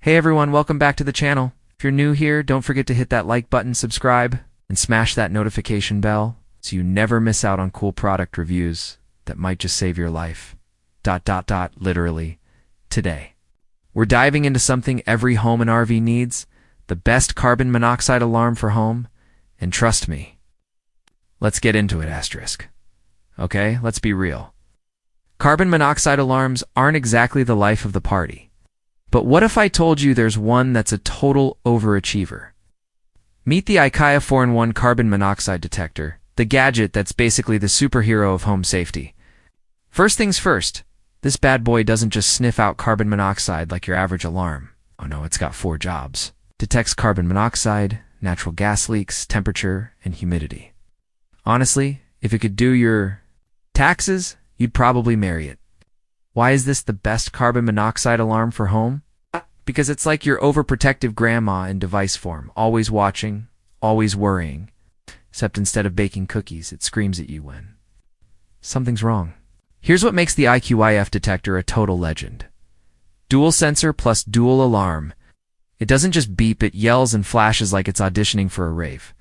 Hey everyone, welcome back to the channel. If you're new here, don't forget to hit that like button, subscribe, and smash that notification bell so you never miss out on cool product reviews that might just save your life. Literally, today. We're diving into something every home and RV needs, the best carbon monoxide alarm for home, and trust me, let's get into it, asterisk. Okay, let's be real. Carbon monoxide alarms aren't exactly the life of the party. But what if I told you there's one that's a total overachiever? Meet the IQYEF 4-in-1 carbon monoxide detector, the gadget that's basically the superhero of home safety. First things first, this bad boy doesn't just sniff out carbon monoxide like your average alarm. Oh no, it's got 4 jobs. Detects carbon monoxide, natural gas leaks, temperature, and humidity. Honestly, if it could do your taxes, you'd probably marry it. Why is this the best carbon monoxide alarm for home? Because it's like your overprotective grandma in device form, always watching, always worrying. Except instead of baking cookies, it screams at you when something's wrong. Here's what makes the IQYEF detector a total legend. Dual sensor plus dual alarm. It doesn't just beep, it yells and flashes like it's auditioning for a rave.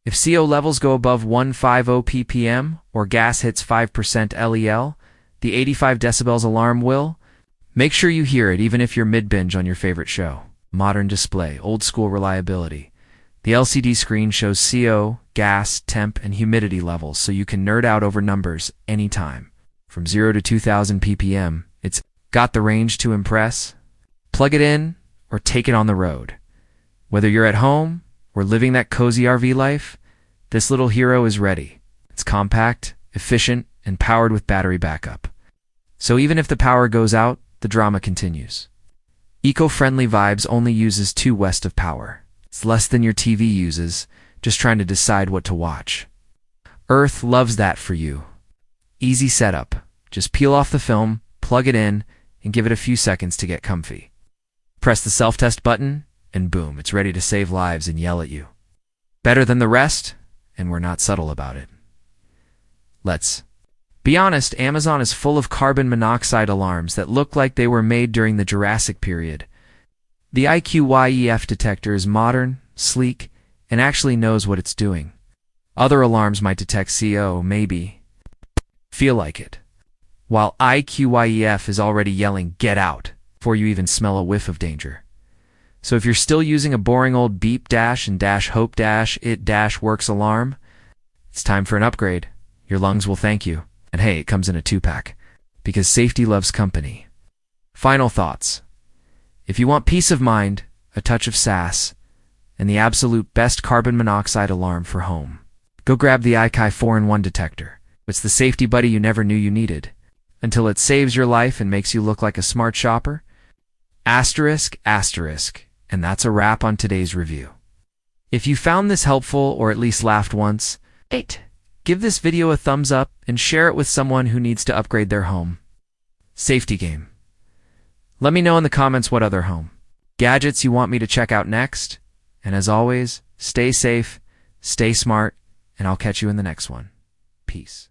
If CO levels go above 150 ppm or gas hits 5% LEL, the 85 decibels alarm will. Make sure you hear it even if you're mid-binge on your favorite show. Modern display, old school reliability. The LCD screen shows CO, gas, temp, and humidity levels so you can nerd out over numbers anytime. From 0 to 2000 ppm, it's got the range to impress. Plug it in or take it on the road. Whether you're at home or living that cozy RV life, this little hero is ready. It's compact, efficient, and powered with battery backup. So even if the power goes out, the drama continues. Eco-friendly vibes only uses 2 west of power. It's less than your TV uses, just trying to decide what to watch. Earth loves that for you. Easy setup. Just peel off the film, plug it in, and give it a few seconds to get comfy. Press the self-test button, and boom, it's ready to save lives and yell at you. Better than the rest, and we're not subtle about it. Let's be honest, Amazon is full of carbon monoxide alarms that look like they were made during the Jurassic period. The IQYEF detector is modern, sleek, and actually knows what it's doing. Other alarms might detect CO, maybe feel like it, while IQYEF is already yelling, "Get out," before you even smell a whiff of danger. So if you're still using a boring old beep dash and dash hope dash it dash works alarm, it's time for an upgrade. Your lungs will thank you. And hey, it comes in a 2-pack, because safety loves company. Final thoughts. If you want peace of mind, a touch of sass, and the absolute best carbon monoxide alarm for home, go grab the IQYEF 4-in-1 detector. It's the safety buddy you never knew you needed, until it saves your life and makes you look like a smart shopper. Asterisk, asterisk, and that's a wrap on today's review. If you found this helpful or at least laughed once, give this video a thumbs up and share it with someone who needs to upgrade their home. Safety game. Let me know in the comments what other home gadgets you want me to check out next. And as always, stay safe, stay smart, and I'll catch you in the next one. Peace.